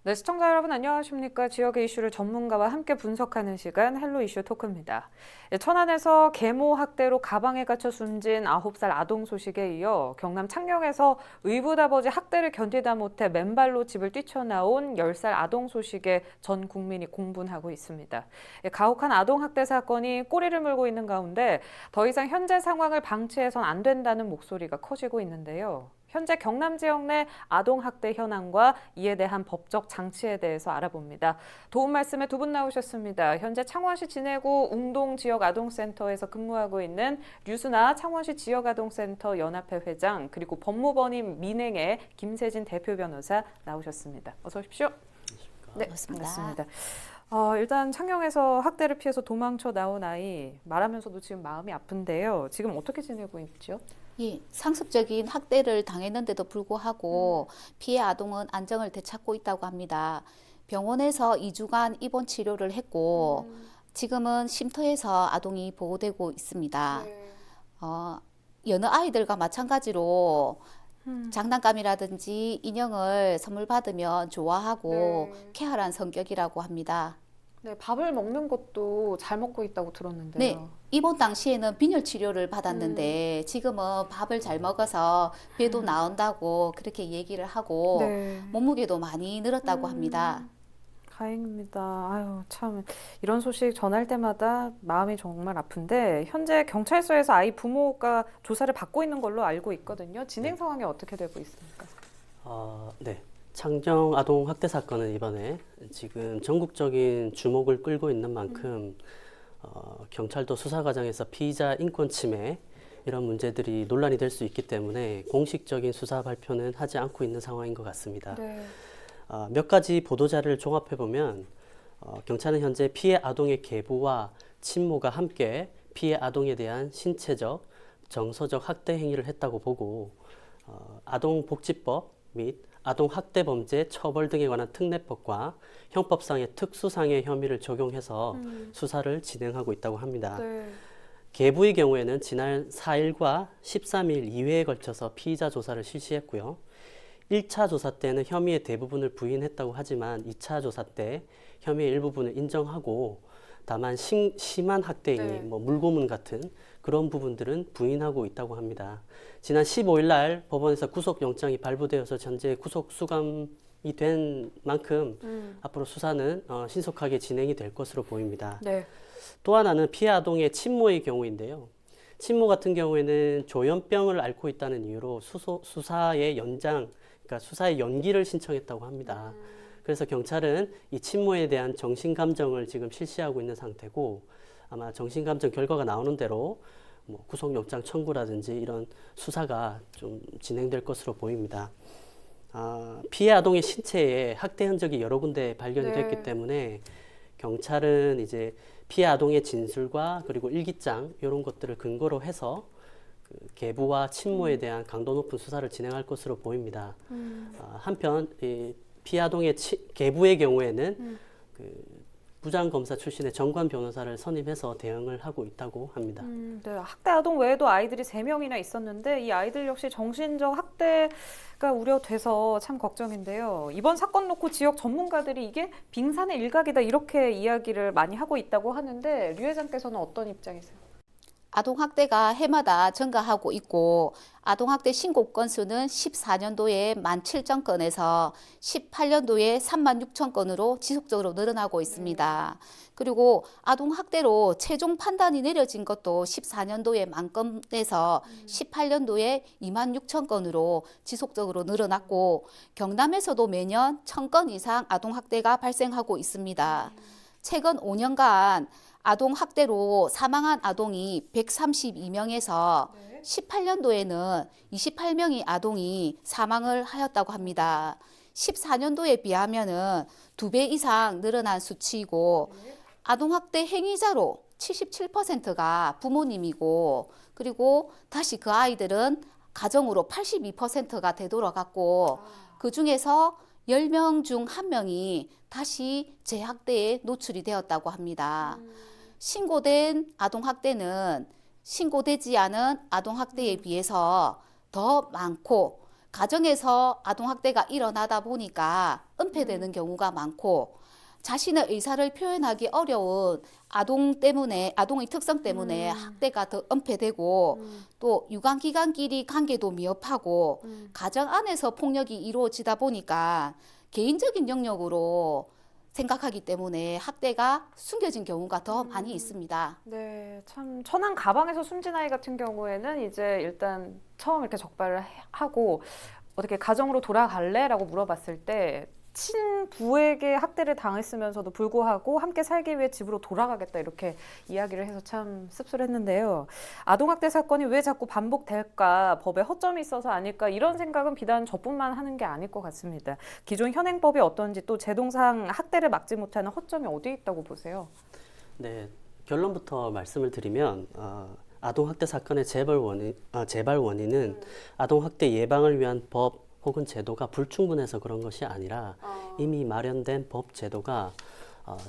네, 시청자 여러분 안녕하십니까? 지역의 이슈를 전문가와 함께 분석하는 시간 헬로 이슈 토크입니다. 천안에서 계모 학대로 가방에 갇혀 숨진 9살 아동 소식에 이어 경남 창녕에서 의붓아버지 학대를 견디다 못해 맨발로 집을 뛰쳐나온 10살 아동 소식에 전 국민이 공분하고 있습니다. 가혹한 아동 학대 사건이 꼬리를 물고 있는 가운데 더 이상 현재 상황을 방치해선 안 된다는 목소리가 커지고 있는데요. 현재 경남 지역 내 아동학대 현황과 이에 대한 법적 장치에 대해서 알아봅니다. 도움 말씀에 두 분 나오셨습니다. 현재 창원시 진해구 웅동 지역아동센터에서 근무하고 있는 류순아 창원시 지역아동센터 연합회 회장 그리고 법무법인 민행의 김세진 대표 변호사 나오셨습니다. 어서 오십시오. 네, 반갑습니다. 일단 창녕에서 학대를 피해서 도망쳐 나온 아이 말하면서도 지금 마음이 아픈데요. 지금 어떻게 지내고 있죠? 예, 상습적인 학대를 당했는데도 불구하고 피해 아동은 안정을 되찾고 있다고 합니다. 병원에서 2주간 입원 치료를 했고 지금은 쉼터에서 아동이 보호되고 있습니다. 여느 아이들과 마찬가지로 장난감이라든지 인형을 선물 받으면 좋아하고 쾌활한 성격이라고 합니다. 네, 밥을 먹는 것도 잘 먹고 있다고 들었는데요. 네, 입원 당시에는 빈혈 치료를 받았는데 지금은 밥을 잘 먹어서 배도 나온다고 그렇게 얘기를 하고 네. 몸무게도 많이 늘었다고 합니다. 다행입니다. 아유, 참 이런 소식 전할 때마다 마음이 정말 아픈데 현재 경찰서에서 아이 부모가 조사를 받고 있는 걸로 알고 있거든요. 진행 상황이 어떻게 되고 있습니까? 네. 창녕 아동 학대 사건은 이번에 지금 전국적인 주목을 끌고 있는 만큼 경찰도 수사 과정에서 피의자 인권 침해 이런 문제들이 논란이 될 수 있기 때문에 공식적인 수사 발표는 하지 않고 있는 상황인 것 같습니다. 네. 몇 가지 보도 자료를 종합해 보면 경찰은 현재 피해 아동의 계부와 친모가 함께 피해 아동에 대한 신체적, 정서적 학대 행위를 했다고 보고 아동복지법 및 아동학대범죄 처벌 등에 관한 특례법과 형법상의 특수상해 혐의를 적용해서 수사를 진행하고 있다고 합니다. 네. 계부의 경우에는 지난 4일과 13일 2회에 걸쳐서 피의자 조사를 실시했고요. 1차 조사 때는 혐의의 대부분을 부인했다고 하지만 2차 조사 때 혐의의 일부분을 인정하고 다만 심한 학대 행위, 물고문 같은 그런 부분들은 부인하고 있다고 합니다. 지난 15일 날 법원에서 구속영장이 발부되어서 현재 구속 수감이 된 만큼 앞으로 수사는 신속하게 진행이 될 것으로 보입니다. 네. 또 하나는 피해 아동의 친모의 경우인데요. 친모 같은 경우에는 조현병을 앓고 있다는 이유로 수사의 연장, 그러니까 수사의 연기를 신청했다고 합니다. 그래서 경찰은 이 친모에 대한 정신감정을 지금 실시하고 있는 상태고 아마 정신감정 결과가 나오는 대로 구속영장 청구라든지 이런 수사가 좀 진행될 것으로 보입니다. 피해 아동의 신체에 학대 흔적이 여러 군데 발견이 됐기 때문에 경찰은 이제 피해 아동의 진술과 그리고 일기장 이런 것들을 근거로 해서 그 계부와 친모에 대한 강도 높은 수사를 진행할 것으로 보입니다. 한편 이 피해 아동의 계부의 경우에는 그 부장검사 출신의 정관 변호사를 선임해서 대응을 하고 있다고 합니다. 네, 학대 아동 외에도 아이들이 3명이나 있었는데 이 아이들 역시 정신적 학대가 우려돼서 참 걱정인데요. 이번 사건 놓고 지역 전문가들이 이게 빙산의 일각이다 이렇게 이야기를 많이 하고 있다고 하는데 류 회장께서는 어떤 입장이세요? 아동학대가 해마다 증가하고 있고 아동학대 신고 건수는 14년도에 17,000건에서 18년도에 36,000건으로 지속적으로 늘어나고 있습니다. 그리고 아동학대로 최종 판단이 내려진 것도 14년도에 10,000건에서 18년도에 26,000건으로 지속적으로 늘어났고 경남에서도 매년 1,000건 이상 아동학대가 발생하고 있습니다. 최근 5년간 아동학대로 사망한 아동이 132명에서 18년도에는 28명의 아동이 사망을 하였다고 합니다. 14년도에 비하면은 2배 이상 늘어난 수치이고 아동학대 행위자로 77%가 부모님이고 그리고 다시 그 아이들은 가정으로 82%가 되돌아갔고 그 중에서 10명 중 1명이 다시 재학대에 노출이 되었다고 합니다. 신고된 아동학대는 신고되지 않은 아동학대에 비해서 더 많고 가정에서 아동학대가 일어나다 보니까 은폐되는 경우가 많고 자신의 의사를 표현하기 어려운 아동 때문에, 아동의 특성 때문에 학대가 더 은폐되고 또 유관기관끼리 관계도 미흡하고 가정 안에서 폭력이 이루어지다 보니까 개인적인 영역으로 생각하기 때문에 학대가 숨겨진 경우가 더 많이 있습니다. 네, 참 천안 가방에서 숨진 아이 같은 경우에는 이제 일단 처음 이렇게 적발을 하고 어떻게 가정으로 돌아갈래라고 물어봤을 때 친부에게 학대를 당했으면서도 불구하고 함께 살기 위해 집으로 돌아가겠다 이렇게 이야기를 해서 참 씁쓸했는데요. 아동학대 사건이 왜 자꾸 반복될까? 법에 허점이 있어서 아닐까? 이런 생각은 비단 저뿐만 하는 게 아닐 것 같습니다. 기존 현행법이 어떤지 또 제동상 학대를 막지 못하는 허점이 어디 있다고 보세요? 네, 결론부터 말씀을 드리면 아동학대 사건의 재발 원인은 아동학대 예방을 위한 법 혹은 제도가 불충분해서 그런 것이 아니라 이미 마련된 법 제도가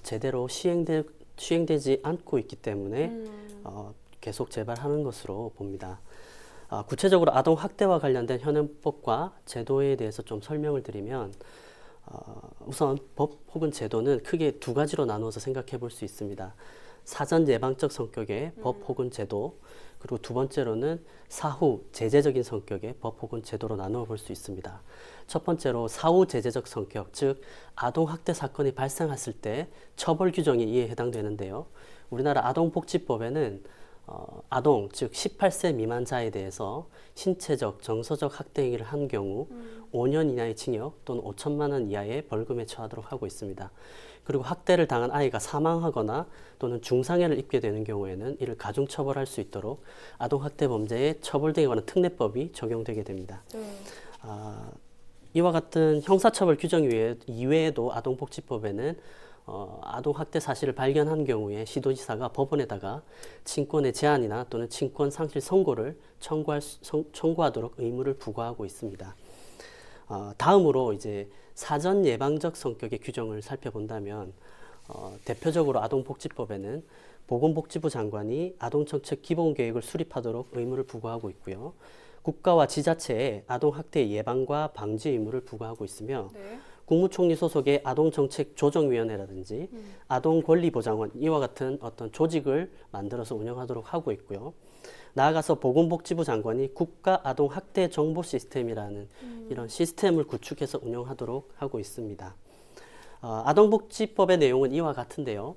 제대로 시행되지 않고 있기 때문에 계속 재발하는 것으로 봅니다. 구체적으로 아동학대와 관련된 현행법과 제도에 대해서 좀 설명을 드리면 우선 법 혹은 제도는 크게 두 가지로 나누어서 생각해 볼 수 있습니다. 사전 예방적 성격의 법 혹은 제도, 그리고 두 번째로는 사후 제재적인 성격의 법 혹은 제도로 나누어 볼 수 있습니다. 첫 번째로 사후 제재적 성격, 즉 아동학대 사건이 발생했을 때 처벌 규정이 이에 해당되는데요. 우리나라 아동복지법에는 아동, 즉 18세 미만자에 대해서 신체적, 정서적 학대 행위를 한 경우 5년 이하의 징역 또는 5천만 원 이하의 벌금에 처하도록 하고 있습니다. 그리고 학대를 당한 아이가 사망하거나 또는 중상해를 입게 되는 경우에는 이를 가중처벌할 수 있도록 아동학대 범죄의 처벌 등에 관한 특례법이 적용되게 됩니다. 이와 같은 형사처벌 규정 이외에도 아동복지법에는 아동학대 사실을 발견한 경우에 시도지사가 법원에다가 친권의 제한이나 또는 친권 상실 선고를 청구하도록 의무를 부과하고 있습니다. 다음으로 이제 사전 예방적 성격의 규정을 살펴본다면 대표적으로 아동복지법에는 보건복지부 장관이 아동정책 기본계획을 수립하도록 의무를 부과하고 있고요. 국가와 지자체에 아동학대 예방과 방지 의무를 부과하고 있으며 네. 국무총리 소속의 아동정책조정위원회라든지 아동권리보장원 이와 같은 어떤 조직을 만들어서 운영하도록 하고 있고요. 나아가서 보건복지부 장관이 국가 아동학대 정보 시스템이라는 이런 시스템을 구축해서 운영하도록 하고 있습니다. 아동복지법의 내용은 이와 같은데요.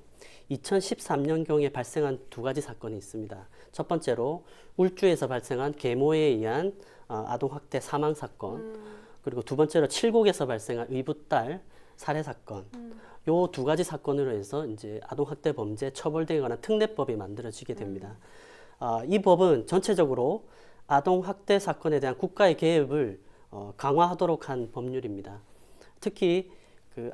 2013년경에 발생한 두 가지 사건이 있습니다. 첫 번째로 울주에서 발생한 계모에 의한 아동학대 사망 사건, 그리고 두 번째로 칠곡에서 발생한 의붓딸 살해 사건. 요 두 가지 사건으로 해서 이제 아동학대 범죄 처벌 등에 관한 특례법이 만들어지게 됩니다. 이 법은 전체적으로 아동학대 사건에 대한 국가의 개입을 강화하도록 한 법률입니다. 특히 그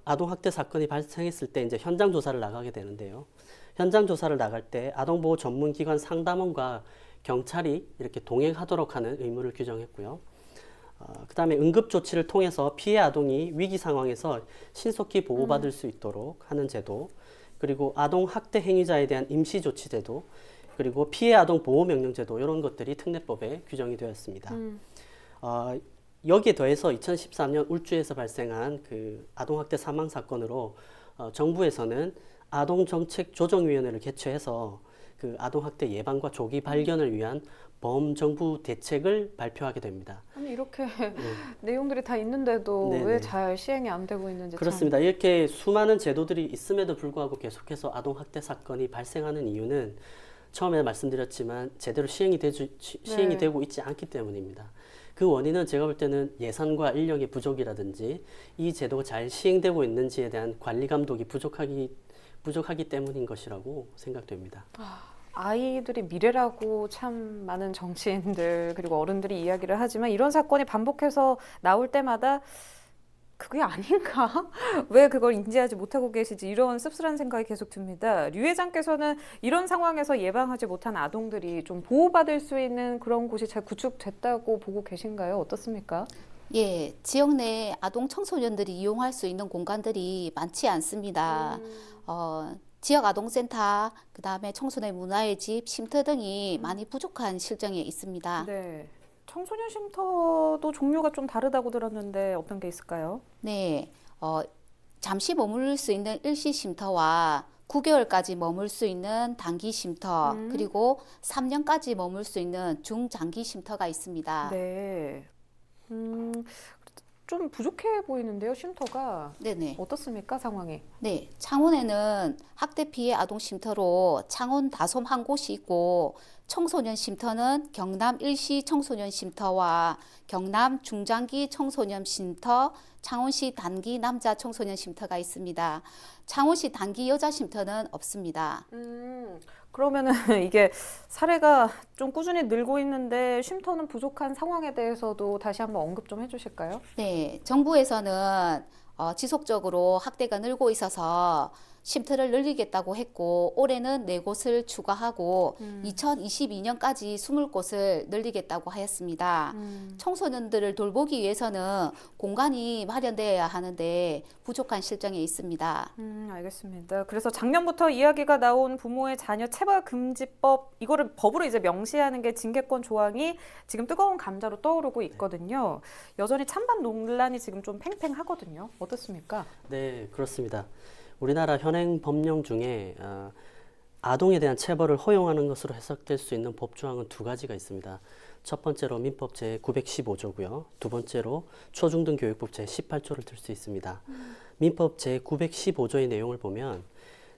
아동학대 사건이 발생했을 때 이제 현장 조사를 나가게 되는데요. 현장 조사를 나갈 때 아동보호 전문기관 상담원과 경찰이 이렇게 동행하도록 하는 의무를 규정했고요. 그 다음에 응급조치를 통해서 피해 아동이 위기 상황에서 신속히 보호받을 수 있도록 하는 제도, 그리고 아동학대 행위자에 대한 임시조치제도, 그리고 피해 아동 보호명령제도 이런 것들이 특례법에 규정이 되었습니다. 여기에 더해서 2013년 울주에서 발생한 그 아동학대 사망 사건으로 정부에서는 아동정책조정위원회를 개최해서 그 아동학대 예방과 조기 발견을 위한 범정부 대책을 발표하게 됩니다. 아니 이렇게 내용들이 다 있는데도 네네. 왜 잘 시행이 안 되고 있는지 그렇습니다. 이렇게 수많은 제도들이 있음에도 불구하고 계속해서 아동학대 사건이 발생하는 이유는 처음에 말씀드렸지만 제대로 시행이 되고 있지 않기 때문입니다. 그 원인은 제가 볼 때는 예산과 인력의 부족이라든지 이 제도가 잘 시행되고 있는지에 대한 관리 감독이 부족하기 때문인 것이라고 생각됩니다. 아이들이 미래라고 참 많은 정치인들 그리고 어른들이 이야기를 하지만 이런 사건이 반복해서 나올 때마다 그게 아닌가? 왜 그걸 인지하지 못하고 계시지? 이런 씁쓸한 생각이 계속 듭니다. 류 회장께서는 이런 상황에서 예방하지 못한 아동들이 좀 보호받을 수 있는 그런 곳이 잘 구축됐다고 보고 계신가요? 어떻습니까? 예, 지역 내 아동 청소년들이 이용할 수 있는 공간들이 많지 않습니다. 지역 아동센터, 그다음에 청소년 문화의 집, 쉼터 등이 많이 부족한 실정에 있습니다. 네. 청소년 쉼터도 종류가 좀 다르다고 들었는데 어떤 게 있을까요? 네, 잠시 머물 수 있는 일시 쉼터와 9개월까지 머물 수 있는 단기 쉼터, 그리고 3년까지 머물 수 있는 중장기 쉼터가 있습니다. 네. 좀 부족해 보이는데요, 쉼터가. 네네. 어떻습니까, 상황이? 네, 창원에는 학대 피해 아동 쉼터로 창원 다솜 한 곳이 있고, 청소년 쉼터는 경남 일시 청소년 쉼터와 경남 중장기 청소년 쉼터, 창원시 단기 남자 청소년 쉼터가 있습니다. 창원시 단기 여자 쉼터는 없습니다. 그러면은 이게 사례가 좀 꾸준히 늘고 있는데 쉼터는 부족한 상황에 대해서도 다시 한번 언급 좀 해주실까요? 네, 정부에서는 지속적으로 학대가 늘고 있어서 쉼터를 늘리겠다고 했고, 올해는 4곳을 추가하고 2022년까지 20곳을 늘리겠다고 하였습니다. 청소년들을 돌보기 위해서는 공간이 마련되어야 하는데 부족한 실정에 있습니다. 알겠습니다. 그래서 작년부터 이야기가 나온 부모의 자녀 체벌 금지법, 이거를 법으로 이제 명시하는 게 징계권 조항이 지금 뜨거운 감자로 떠오르고 있거든요. 여전히 찬반 논란이 지금 좀 팽팽하거든요. 어떻습니까? 네, 그렇습니다. 우리나라 현행 법령 중에 아동에 대한 체벌을 허용하는 것으로 해석될 수 있는 법 조항은 2가지가 있습니다. 첫 번째로 민법 제915조고요. 두 번째로 초중등교육법 제18조를 들 수 있습니다. 민법 제915조의 내용을 보면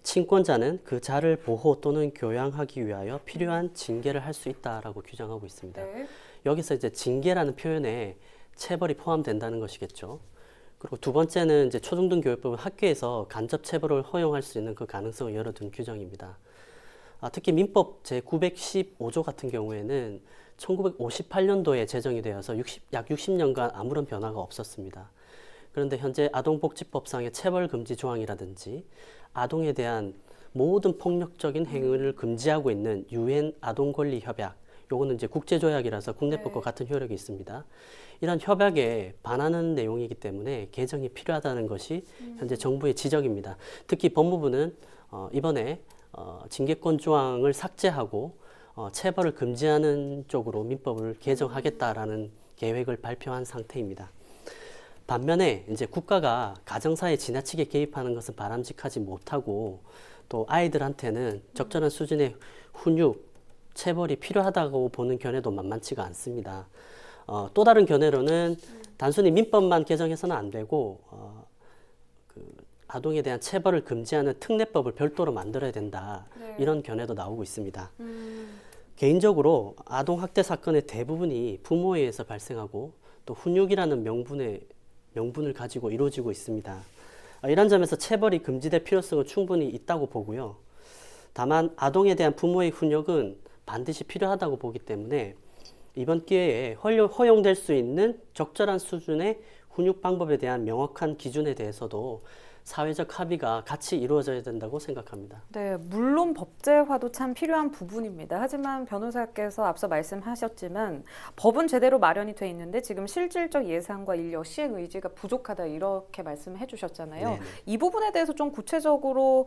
친권자는 그 자를 보호 또는 교양하기 위하여 필요한 징계를 할 수 있다라고 규정하고 있습니다. 네. 여기서 이제 징계라는 표현에 체벌이 포함된다는 것이겠죠. 그리고 두 번째는 이제 초중등 교육법은 학교에서 간접 체벌을 허용할 수 있는 그 가능성을 열어둔 규정입니다. 특히 민법 제915조 같은 경우에는 1958년도에 제정이 되어서 약 60년간 아무런 변화가 없었습니다. 그런데 현재 아동복지법상의 체벌 금지 조항이라든지 아동에 대한 모든 폭력적인 행위를 금지하고 있는 유엔 아동권리협약, 요거는 이제 국제조약이라서 국내법과 같은 효력이 있습니다. 이런 협약에 반하는 내용이기 때문에 개정이 필요하다는 것이 현재 정부의 지적입니다. 특히 법무부는 이번에 징계권 조항을 삭제하고 체벌을 금지하는 쪽으로 민법을 개정하겠다라는 계획을 발표한 상태입니다. 반면에 이제 국가가 가정사에 지나치게 개입하는 것은 바람직하지 못하고 또 아이들한테는 적절한 수준의 훈육, 체벌이 필요하다고 보는 견해도 만만치가 않습니다. 또 다른 견해로는 단순히 민법만 개정해서는 안 되고 아동에 대한 체벌을 금지하는 특례법을 별도로 만들어야 된다. 네. 이런 견해도 나오고 있습니다. 개인적으로 아동학대 사건의 대부분이 부모에 의해서 발생하고 또 훈육이라는 명분을 가지고 이루어지고 있습니다. 이런 점에서 체벌이 금지될 필요성은 충분히 있다고 보고요. 다만 아동에 대한 부모의 훈육은 반드시 필요하다고 보기 때문에 이번 기회에 허용될 수 있는 적절한 수준의 훈육 방법에 대한 명확한 기준에 대해서도 사회적 합의가 같이 이루어져야 된다고 생각합니다. 네, 물론 법제화도 참 필요한 부분입니다. 하지만 변호사께서 앞서 말씀하셨지만 법은 제대로 마련이 돼 있는데 지금 실질적 예산과 인력, 시행 의지가 부족하다 이렇게 말씀해 주셨잖아요. 네네. 이 부분에 대해서 좀 구체적으로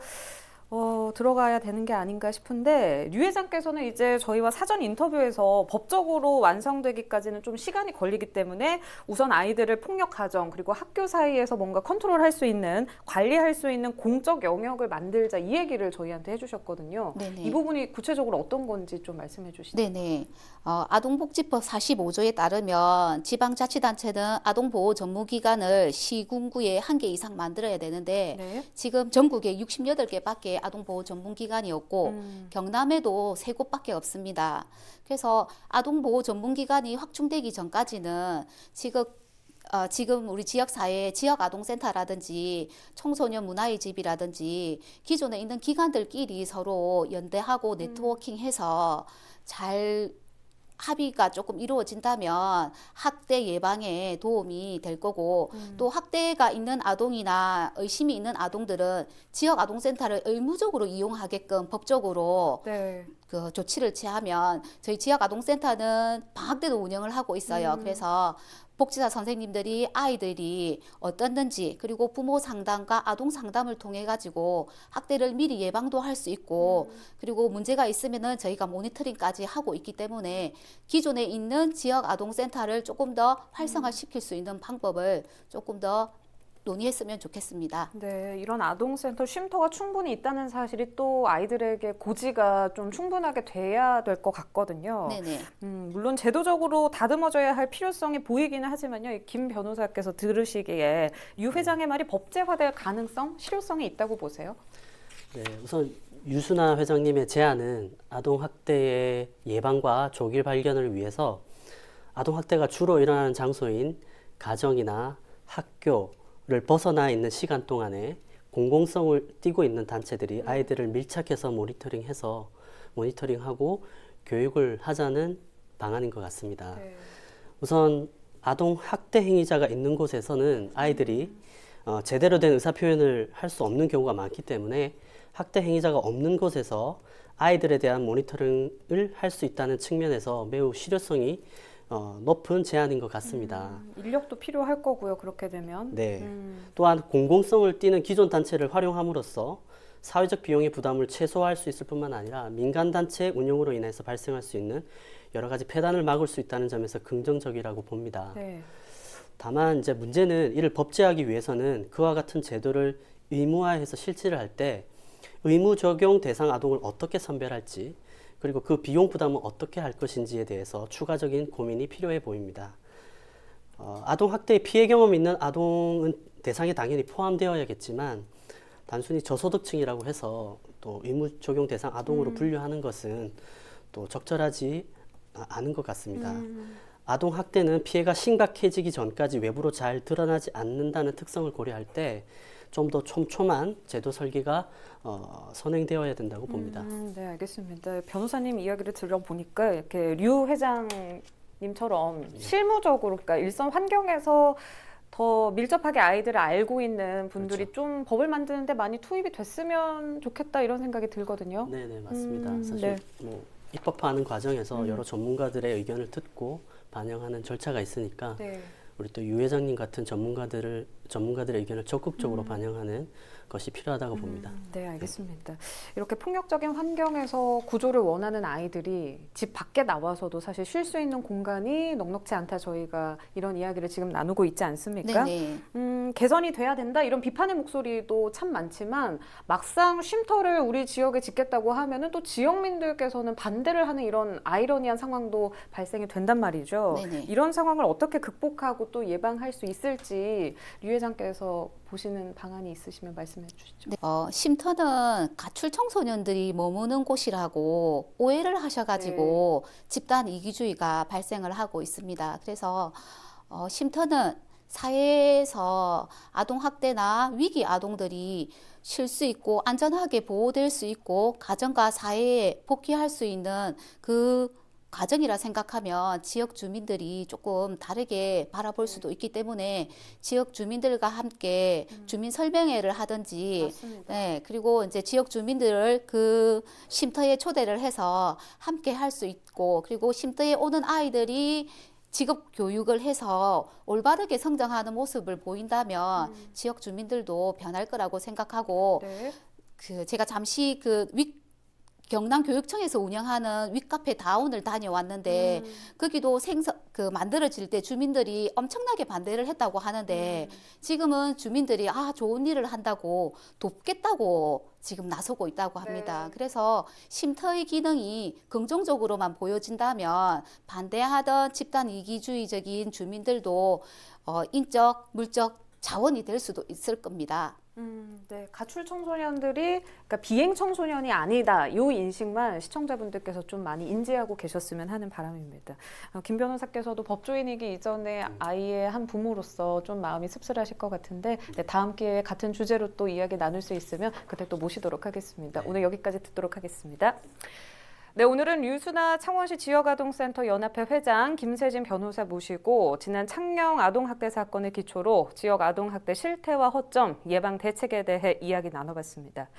들어가야 되는 게 아닌가 싶은데 류 회장께서는 이제 저희와 사전 인터뷰에서 법적으로 완성되기까지는 좀 시간이 걸리기 때문에 우선 아이들을 폭력 가정 그리고 학교 사이에서 뭔가 컨트롤할 수 있는 관리할 수 있는 공적 영역을 만들자 이 얘기를 저희한테 해주셨거든요. 네네. 이 부분이 구체적으로 어떤 건지 좀 말씀해 주시죠. 네네. 아동복지법 45조에 따르면 지방자치단체는 아동보호 전문기관을 시군구에 1개 이상 만들어야 되는데 네. 지금 전국에 68개밖에 아동보호 전문기관이 없고 경남에도 3곳밖에 없습니다. 그래서 아동보호 전문기관이 확충되기 전까지는 지금 우리 지역사회 지역아동센터라든지 청소년 문화의 집이라든지 기존에 있는 기관들끼리 서로 연대하고 네트워킹해서 잘 합의가 조금 이루어진다면 학대 예방에 도움이 될 거고 또 학대가 있는 아동이나 의심이 있는 아동들은 지역 아동센터를 의무적으로 이용하게끔 법적으로 네. 그 조치를 취하면 저희 지역 아동센터는 방학 때도 운영을 하고 있어요. 그래서 복지사 선생님들이 아이들이 어떻는지 그리고 부모 상담과 아동 상담을 통해 가지고 학대를 미리 예방도 할 수 있고 그리고 문제가 있으면은 저희가 모니터링까지 하고 있기 때문에 기존에 있는 지역 아동센터를 조금 더 활성화시킬 수 있는 방법을 조금 더 논의했으면 좋겠습니다. 네, 이런 아동센터 쉼터가 충분히 있다는 사실이 또 아이들에게 고지가 좀 충분하게 돼야 될 것 같거든요. 네네. 물론 제도적으로 다듬어져야 할 필요성이 보이기는 하지만요. 김 변호사께서 들으시기에 유 회장의 말이 법제화될 가능성, 실효성이 있다고 보세요? 네, 우선 유순아 회장님의 제안은 아동학대의 예방과 조기 발견을 위해서 아동학대가 주로 일어나는 장소인 가정이나 학교를 벗어나 있는 시간 동안에 공공성을 띠고 있는 단체들이 아이들을 밀착해서 모니터링하고 교육을 하자는 방안인 것 같습니다. 네. 우선 아동학대 행위자가 있는 곳에서는 아이들이 제대로 된 의사표현을 할 수 없는 경우가 많기 때문에 학대 행위자가 없는 곳에서 아이들에 대한 모니터링을 할 수 있다는 측면에서 매우 실효성이 높은 제안인 것 같습니다. 인력도 필요할 거고요. 그렇게 되면. 네. 또한 공공성을 띠는 기존 단체를 활용함으로써 사회적 비용의 부담을 최소화할 수 있을 뿐만 아니라 민간 단체 운영으로 인해서 발생할 수 있는 여러 가지 폐단을 막을 수 있다는 점에서 긍정적이라고 봅니다. 네. 다만 이제 문제는 이를 법제하기 위해서는 그와 같은 제도를 의무화해서 실시를 할 때 의무 적용 대상 아동을 어떻게 선별할지 그리고 그 비용 부담은 어떻게 할 것인지에 대해서 추가적인 고민이 필요해 보입니다. 아동 학대의 피해 경험이 있는 아동은 대상에 당연히 포함되어야겠지만 단순히 저소득층이라고 해서 또 의무 적용 대상 아동으로 분류하는 것은 또 적절하지 않은 것 같습니다. 아동 학대는 피해가 심각해지기 전까지 외부로 잘 드러나지 않는다는 특성을 고려할 때 좀 더 촘촘한 제도 설계가 선행되어야 된다고 봅니다. 네, 알겠습니다. 변호사님 이야기를 들어보니까 이렇게 류 회장님처럼 실무적으로, 그러니까 일선 환경에서 더 밀접하게 아이들을 알고 있는 분들이 그렇죠. 좀 법을 만드는데 많이 투입이 됐으면 좋겠다 이런 생각이 들거든요. 네, 맞습니다. 사실 네. 뭐 입법화하는 과정에서 여러 전문가들의 의견을 듣고 반영하는 절차가 있으니까 네. 우리 또 유 회장님 같은 전문가들의 의견을 적극적으로 반영하는 것이 필요하다고 봅니다. 네, 알겠습니다. 이렇게 폭력적인 환경에서 구조를 원하는 아이들이 집 밖에 나와서도 사실 쉴 수 있는 공간이 넉넉지 않다 저희가 이런 이야기를 지금 나누고 있지 않습니까? 네네. 개선이 돼야 된다 이런 비판의 목소리도 참 많지만 막상 쉼터를 우리 지역에 짓겠다고 하면은 또 지역민들께서는 반대를 하는 이런 아이러니한 상황도 발생이 된단 말이죠. 네네. 이런 상황을 어떻게 극복하고 또 예방할 수 있을지 류 회장께서 보시는 방안이 있으시면 말씀해 주시죠. 네, 쉼터는 가출 청소년들이 머무는 곳이라고 오해를 하셔가지고 집단 이기주의가 발생을 하고 있습니다. 그래서 쉼터는 사회에서 아동학대나 위기 아동들이 쉴 수 있고 안전하게 보호될 수 있고 가정과 사회에 복귀할 수 있는 그 가정이라 생각하면 지역 주민들이 조금 다르게 바라볼 수도 있기 때문에 지역 주민들과 함께 주민 설명회를 하든지 맞습니다. 네, 그리고 이제 지역 주민들을 그 쉼터에 초대를 해서 함께 할 수 있고 그리고 쉼터에 오는 아이들이 직업 교육을 해서 올바르게 성장하는 모습을 보인다면 지역 주민들도 변할 거라고 생각하고 네. 제가 잠시 경남교육청에서 운영하는 윗카페 다운을 다녀왔는데 거기도 만들어질 때 주민들이 엄청나게 반대를 했다고 하는데 지금은 주민들이 좋은 일을 한다고 돕겠다고 지금 나서고 있다고 합니다. 네. 그래서 쉼터의 기능이 긍정적으로만 보여진다면 반대하던 집단 이기주의적인 주민들도 인적, 물적 자원이 될 수도 있을 겁니다. 네. 가출 청소년들이 그러니까 비행 청소년이 아니다. 이 인식만 시청자분들께서 좀 많이 인지하고 계셨으면 하는 바람입니다. 김 변호사께서도 법조인이기 이전에 아이의 한 부모로서 좀 마음이 씁쓸하실 것 같은데 다음 기회에 같은 주제로 또 이야기 나눌 수 있으면 그때 또 모시도록 하겠습니다. 오늘 여기까지 듣도록 하겠습니다. 네, 오늘은 유순아 창원시 지역아동센터 연합회 회장 김세진 변호사 모시고 지난 창녕 아동학대 사건을 기초로 지역 아동학대 실태와 허점, 예방 대책에 대해 이야기 나눠봤습니다.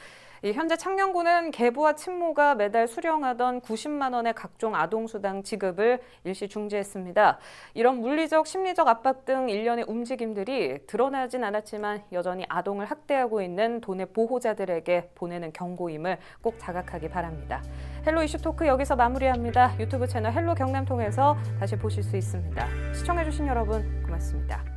현재 창녕구는 계부와 친모가 매달 수령하던 90만 원의 각종 아동수당 지급을 일시 중지했습니다. 이런 물리적, 심리적 압박 등 일련의 움직임들이 드러나진 않았지만 여전히 아동을 학대하고 있는 돈의 보호자들에게 보내는 경고임을 꼭 자각하기 바랍니다. 헬로 이슈 토크 여기서 마무리합니다. 유튜브 채널 헬로 경남 통해서 다시 보실 수 있습니다. 시청해주신 여러분 고맙습니다.